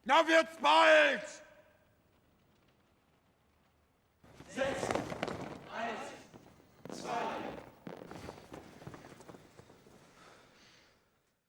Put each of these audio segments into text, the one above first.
Na wird's bald!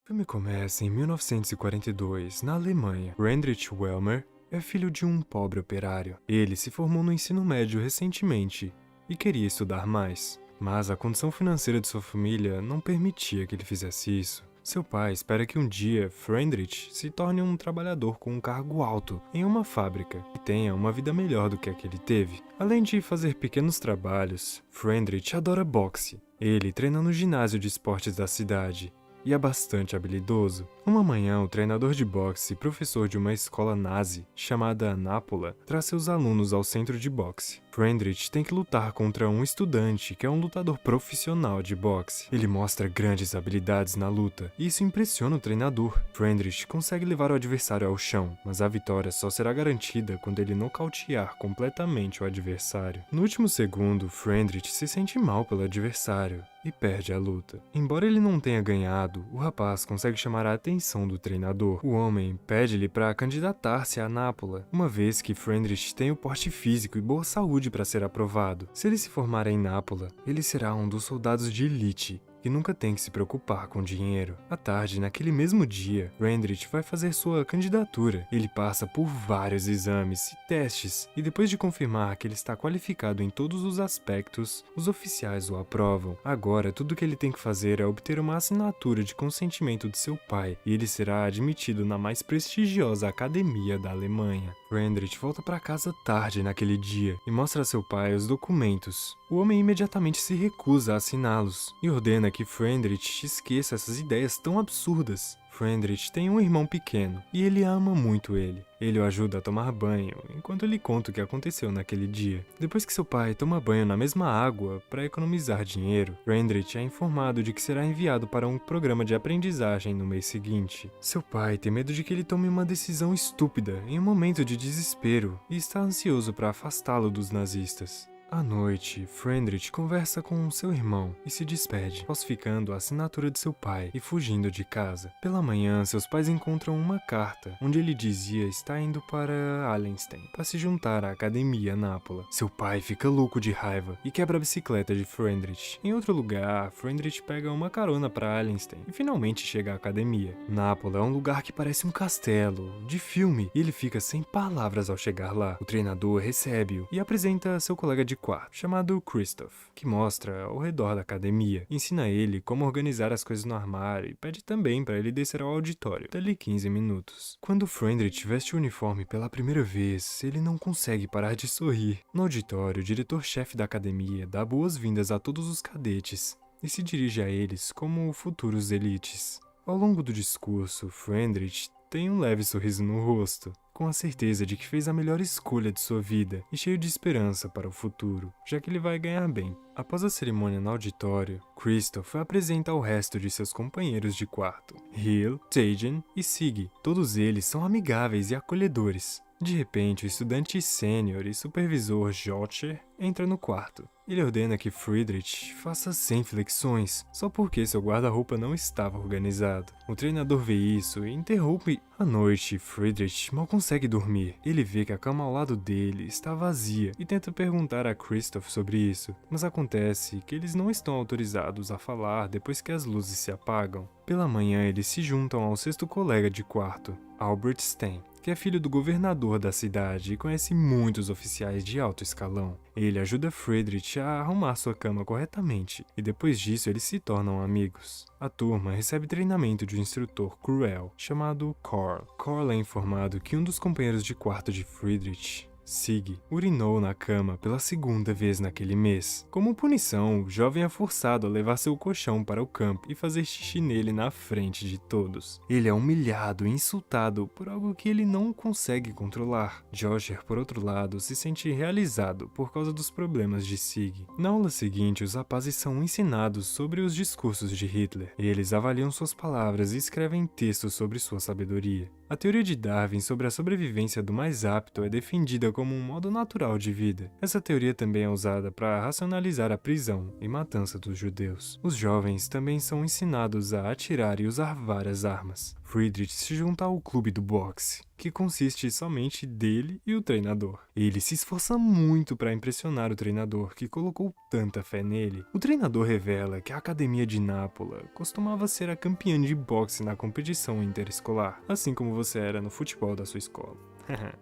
O filme começa em 1942, na Alemanha. Friedrich Wellmer é filho de um pobre operário. Ele se formou no ensino médio recentemente e queria estudar mais, mas a condição financeira de sua família não permitia que ele fizesse isso. Seu pai espera que um dia Friedrich se torne um trabalhador com um cargo alto em uma fábrica e tenha uma vida melhor do que a que ele teve. Além de fazer pequenos trabalhos, Friedrich adora boxe. Ele treina no ginásio de esportes da cidade e é bastante habilidoso. Uma manhã, o treinador de boxe e professor de uma escola nazi chamada Anápola traz seus alunos ao centro de boxe. Friedrich tem que lutar contra um estudante que é um lutador profissional de boxe. Ele mostra grandes habilidades na luta e isso impressiona o treinador. Friedrich consegue levar o adversário ao chão, mas a vitória só será garantida quando ele nocautear completamente o adversário. No último segundo, Friedrich se sente mal pelo adversário e perde a luta. Embora ele não tenha ganhado, o rapaz consegue chamar a atenção do treinador. O homem pede-lhe para candidatar-se a Anápola, uma vez que Friedrich tem o porte físico e boa saúde para ser aprovado. Se ele se formar em Nápola, ele será um dos soldados de elite que nunca tem que se preocupar com dinheiro. À tarde, naquele mesmo dia, Friedrich vai fazer sua candidatura. Ele passa por vários exames e testes, e depois de confirmar que ele está qualificado em todos os aspectos, os oficiais o aprovam. Agora, tudo que ele tem que fazer é obter uma assinatura de consentimento de seu pai, e ele será admitido na mais prestigiosa academia da Alemanha. Friedrich volta para casa tarde naquele dia e mostra a seu pai os documentos. O homem imediatamente se recusa a assiná-los e ordena que Friedrich esqueça essas ideias tão absurdas. Friedrich tem um irmão pequeno e ele ama muito ele. Ele o ajuda a tomar banho, enquanto lhe conta o que aconteceu naquele dia. Depois que seu pai toma banho na mesma água para economizar dinheiro, Friedrich é informado de que será enviado para um programa de aprendizagem no mês seguinte. Seu pai tem medo de que ele tome uma decisão estúpida em um momento de desespero e está ansioso para afastá-lo dos nazistas. À noite, Friedrich conversa com seu irmão e se despede, falsificando a assinatura de seu pai e fugindo de casa. Pela manhã, seus pais encontram uma carta, onde ele dizia estar indo para Allenstein, para se juntar à Academia Nápola. Seu pai fica louco de raiva e quebra a bicicleta de Friedrich. Em outro lugar, Friedrich pega uma carona para Allenstein e finalmente chega à Academia. Nápola é um lugar que parece um castelo, de filme, e ele fica sem palavras ao chegar lá. O treinador recebe-o e apresenta seu colega de quarto, chamado Christoph, que mostra ao redor da academia, ensina ele como organizar as coisas no armário e pede também para ele descer ao auditório, dali 15 minutos. Quando Friedrich veste o uniforme pela primeira vez, ele não consegue parar de sorrir. No auditório, o diretor-chefe da academia dá boas-vindas a todos os cadetes e se dirige a eles como futuros elites. Ao longo do discurso, Friedrich tem um leve sorriso no rosto, com a certeza de que fez a melhor escolha de sua vida e cheio de esperança para o futuro, já que ele vai ganhar bem. Após a cerimônia no auditório, Christoph apresenta ao resto de seus companheiros de quarto, Hill, Tejan e Sig. Todos eles são amigáveis e acolhedores. De repente, o estudante sênior e supervisor Jotcher entra no quarto. Ele ordena que Friedrich faça 100 flexões, só porque seu guarda-roupa não estava organizado. O treinador vê isso e interrompe. À noite, Friedrich mal consegue dormir. Ele vê que a cama ao lado dele está vazia e tenta perguntar a Christoph sobre isso, mas acontece que eles não estão autorizados a falar depois que as luzes se apagam. Pela manhã, eles se juntam ao sexto colega de quarto, Albert Stein, que é filho do governador da cidade e conhece muitos oficiais de alto escalão. Ele ajuda Friedrich a arrumar sua cama corretamente, e depois disso eles se tornam amigos. A turma recebe treinamento de um instrutor cruel, chamado Karl. Karl é informado que um dos companheiros de quarto de Friedrich, Sig, urinou na cama pela segunda vez naquele mês. Como punição, o jovem é forçado a levar seu colchão para o campo e fazer xixi nele na frente de todos. Ele é humilhado e insultado por algo que ele não consegue controlar. Joscher, por outro lado, se sente realizado por causa dos problemas de Sig. Na aula seguinte, os rapazes são ensinados sobre os discursos de Hitler. Eles avaliam suas palavras e escrevem textos sobre sua sabedoria. A teoria de Darwin sobre a sobrevivência do mais apto é defendida como um modo natural de vida. Essa teoria também é usada para racionalizar a prisão e matança dos judeus. Os jovens também são ensinados a atirar e usar várias armas. Friedrich se junta ao clube do boxe, que consiste somente dele e o treinador. Ele se esforça muito para impressionar o treinador, que colocou tanta fé nele. O treinador revela que a academia de Nápola costumava ser a campeã de boxe na competição interescolar, assim como você era no futebol da sua escola.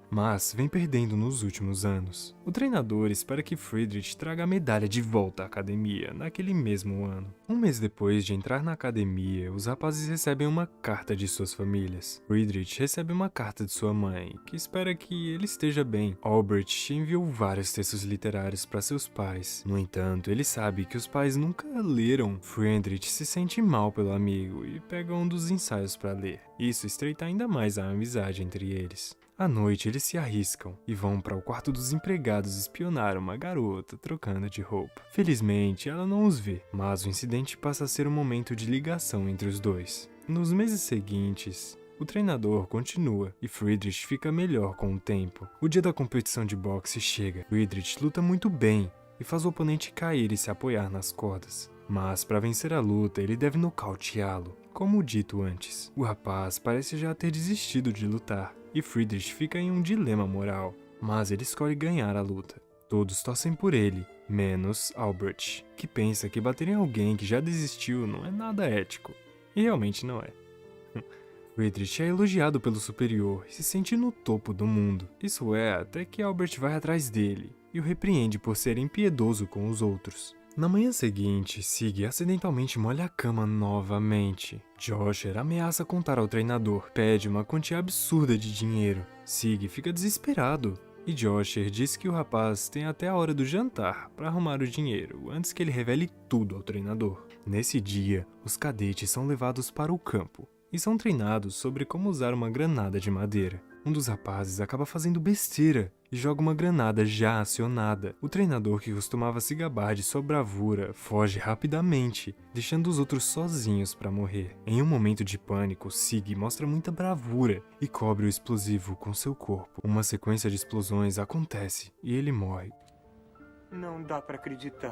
Mas vem perdendo nos últimos anos. O treinador espera que Friedrich traga a medalha de volta à academia naquele mesmo ano. Um mês depois de entrar na academia, os rapazes recebem uma carta de suas famílias. Friedrich recebe uma carta de sua mãe, que espera que ele esteja bem. Albert enviou vários textos literários para seus pais. No entanto, ele sabe que os pais nunca leram. Friedrich se sente mal pelo amigo e pega um dos ensaios para ler. Isso estreita ainda mais a amizade entre eles. À noite, eles se arriscam e vão para o quarto dos empregados espionar uma garota trocando de roupa. Felizmente, ela não os vê, mas o incidente passa a ser um momento de ligação entre os dois. Nos meses seguintes, o treinador continua e Friedrich fica melhor com o tempo. O dia da competição de boxe chega. Friedrich luta muito bem e faz o oponente cair e se apoiar nas cordas. Mas para vencer a luta, ele deve nocauteá-lo. Como dito antes, o rapaz parece já ter desistido de lutar e Friedrich fica em um dilema moral, mas ele escolhe ganhar a luta. Todos torcem por ele, menos Albert, que pensa que bater em alguém que já desistiu não é nada ético. E realmente não é. Friedrich é elogiado pelo superior e se sente no topo do mundo. Isso é, até que Albert vai atrás dele e o repreende por ser impiedoso com os outros. Na manhã seguinte, Sig acidentalmente molha a cama novamente. Josher ameaça contar ao treinador, pede uma quantia absurda de dinheiro. Sig fica desesperado e Josher diz que o rapaz tem até a hora do jantar para arrumar o dinheiro, antes que ele revele tudo ao treinador. Nesse dia, os cadetes são levados para o campo e são treinados sobre como usar uma granada de madeira. Um dos rapazes acaba fazendo besteira e joga uma granada já acionada. O treinador, que costumava se gabar de sua bravura, foge rapidamente, deixando os outros sozinhos para morrer. Em um momento de pânico, Sig mostra muita bravura e cobre o explosivo com seu corpo. Uma sequência de explosões acontece e ele morre. Não dá pra acreditar.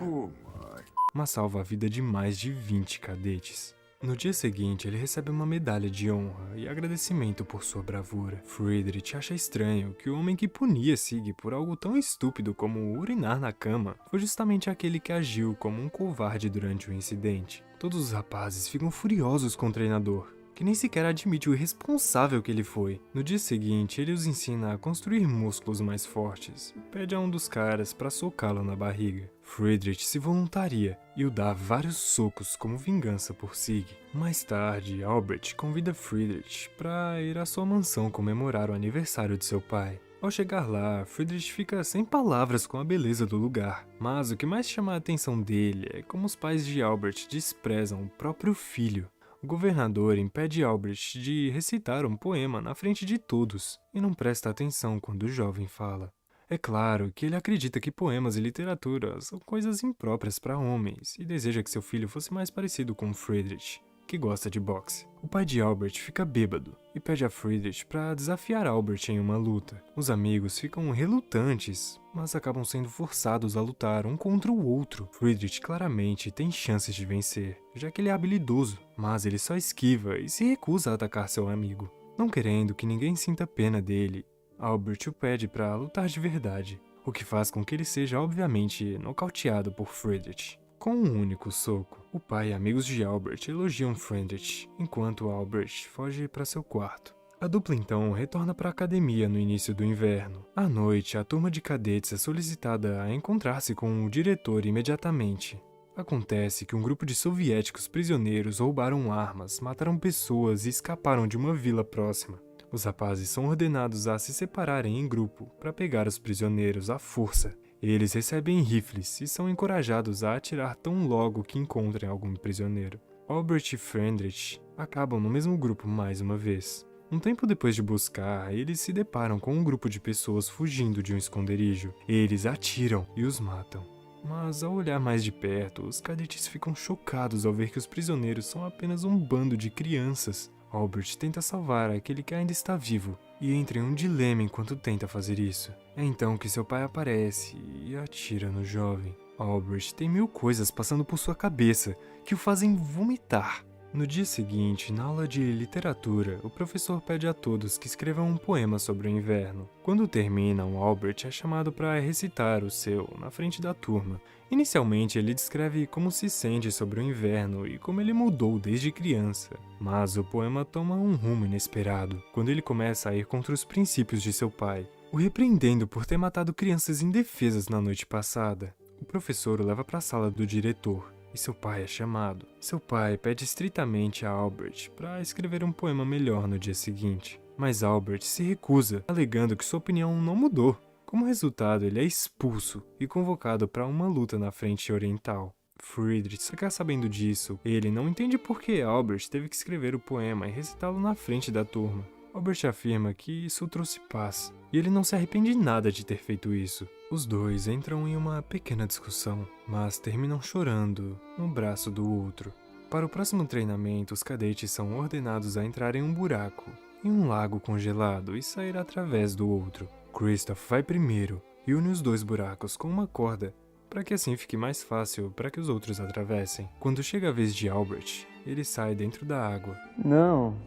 Mas salva a vida de mais de 20 cadetes. No dia seguinte, ele recebe uma medalha de honra e agradecimento por sua bravura. Friedrich acha estranho que o homem que punia Sig por algo tão estúpido como urinar na cama foi justamente aquele que agiu como um covarde durante o incidente. Todos os rapazes ficam furiosos com o treinador, que nem sequer admite o irresponsável que ele foi. No dia seguinte, ele os ensina a construir músculos mais fortes e pede a um dos caras para socá-lo na barriga. Friedrich se voluntaria e o dá vários socos como vingança por Sig. Mais tarde, Albert convida Friedrich para ir à sua mansão comemorar o aniversário de seu pai. Ao chegar lá, Friedrich fica sem palavras com a beleza do lugar, mas o que mais chama a atenção dele é como os pais de Albert desprezam o próprio filho. O governador impede Albert de recitar um poema na frente de todos e não presta atenção quando o jovem fala. É claro que ele acredita que poemas e literatura são coisas impróprias para homens e deseja que seu filho fosse mais parecido com Friedrich, que gosta de boxe. O pai de Albert fica bêbado e pede a Friedrich para desafiar Albert em uma luta. Os amigos ficam relutantes, mas acabam sendo forçados a lutar um contra o outro. Friedrich claramente tem chances de vencer, já que ele é habilidoso, mas ele só esquiva e se recusa a atacar seu amigo. Não querendo que ninguém sinta pena dele, Albert o pede para lutar de verdade, o que faz com que ele seja obviamente nocauteado por Friedrich. Com um único soco, o pai e amigos de Albert elogiam Friedrich, enquanto Albert foge para seu quarto. A dupla então retorna para a academia no início do inverno. À noite, a turma de cadetes é solicitada a encontrar-se com o diretor imediatamente. Acontece que um grupo de soviéticos prisioneiros roubaram armas, mataram pessoas e escaparam de uma vila próxima. Os rapazes são ordenados a se separarem em grupo para pegar os prisioneiros à força. Eles recebem rifles e são encorajados a atirar tão logo que encontrem algum prisioneiro. Albert e Friedrich acabam no mesmo grupo mais uma vez. Um tempo depois de buscar, eles se deparam com um grupo de pessoas fugindo de um esconderijo. Eles atiram e os matam. Mas ao olhar mais de perto, os cadetes ficam chocados ao ver que os prisioneiros são apenas um bando de crianças. Albert tenta salvar aquele que ainda está vivo e entra em um dilema enquanto tenta fazer isso. É então que seu pai aparece e atira no jovem. Albert tem mil coisas passando por sua cabeça que o fazem vomitar. No dia seguinte, na aula de literatura, o professor pede a todos que escrevam um poema sobre o inverno. Quando terminam, Albert é chamado para recitar o seu na frente da turma. Inicialmente, ele descreve como se sente sobre o inverno e como ele mudou desde criança. Mas o poema toma um rumo inesperado, quando ele começa a ir contra os princípios de seu pai, o repreendendo por ter matado crianças indefesas na noite passada. O professor o leva para a sala do diretor. E seu pai é chamado. Seu pai pede estritamente a Albert para escrever um poema melhor no dia seguinte. Mas Albert se recusa, alegando que sua opinião não mudou. Como resultado, ele é expulso e convocado para uma luta na frente oriental. Friedrich fica sabendo disso. Ele não entende por que Albert teve que escrever o poema e recitá-lo na frente da turma. Albert afirma que isso trouxe paz, e ele não se arrepende nada de ter feito isso. Os dois entram em uma pequena discussão, mas terminam chorando no braço do outro. Para o próximo treinamento, os cadetes são ordenados a entrar em um buraco, em um lago congelado, e sair através do outro. Christoph vai primeiro e une os dois buracos com uma corda, para que assim fique mais fácil para que os outros atravessem. Quando chega a vez de Albert, ele sai dentro da água. Não,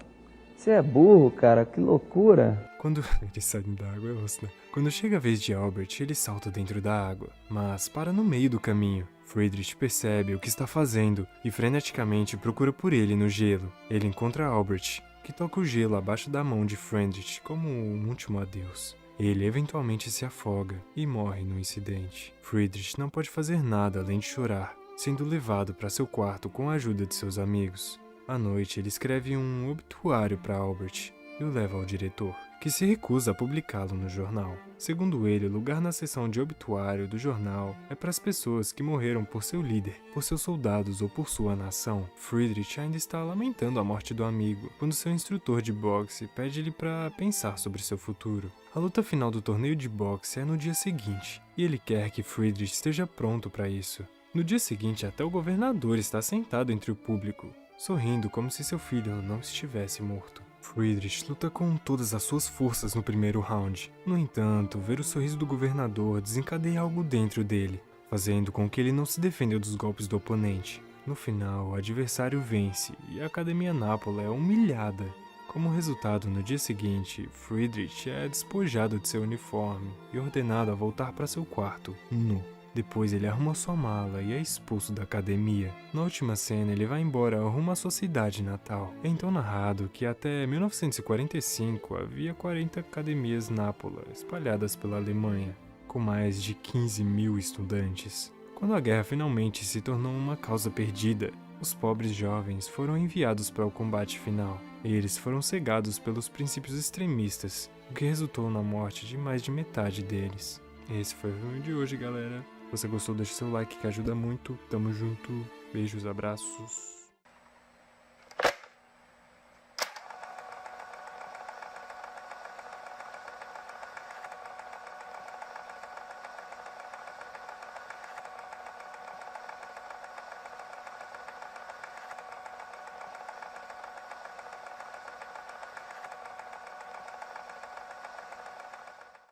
você é burro, cara, que loucura. Quando ele sai da água, né? Quando chega a vez de Albert, ele salta dentro da água, mas para no meio do caminho. Friedrich percebe o que está fazendo e freneticamente procura por ele no gelo. Ele encontra Albert, que toca o gelo abaixo da mão de Friedrich como um último adeus. Ele eventualmente se afoga e morre no incidente. Friedrich não pode fazer nada além de chorar, sendo levado para seu quarto com a ajuda de seus amigos. À noite, ele escreve um obituário para Albert e o leva ao diretor, que se recusa a publicá-lo no jornal. Segundo ele, o lugar na seção de obituário do jornal é para as pessoas que morreram por seu líder, por seus soldados ou por sua nação. Friedrich ainda está lamentando a morte do amigo, quando seu instrutor de boxe pede-lhe para pensar sobre seu futuro. A luta final do torneio de boxe é no dia seguinte, e ele quer que Friedrich esteja pronto para isso. No dia seguinte, até o governador está sentado entre o público, sorrindo como se seu filho não estivesse morto. Friedrich luta com todas as suas forças no primeiro round. No entanto, ver o sorriso do governador desencadeia algo dentro dele, fazendo com que ele não se defenda dos golpes do oponente. No final, o adversário vence e a Academia Nápola é humilhada. Como resultado, no dia seguinte, Friedrich é despojado de seu uniforme e ordenado a voltar para seu quarto, nu. Depois ele arruma sua mala e é expulso da academia. Na última cena, ele vai embora rumo à sua cidade natal. É então narrado que até 1945 havia 40 academias Nápola espalhadas pela Alemanha, com mais de 15 mil estudantes. Quando a guerra finalmente se tornou uma causa perdida, os pobres jovens foram enviados para o combate final. Eles foram cegados pelos princípios extremistas, o que resultou na morte de mais de metade deles. Esse foi o vídeo de hoje, galera. Se você gostou, deixa seu like que ajuda muito. Tamo junto. Beijos, abraços.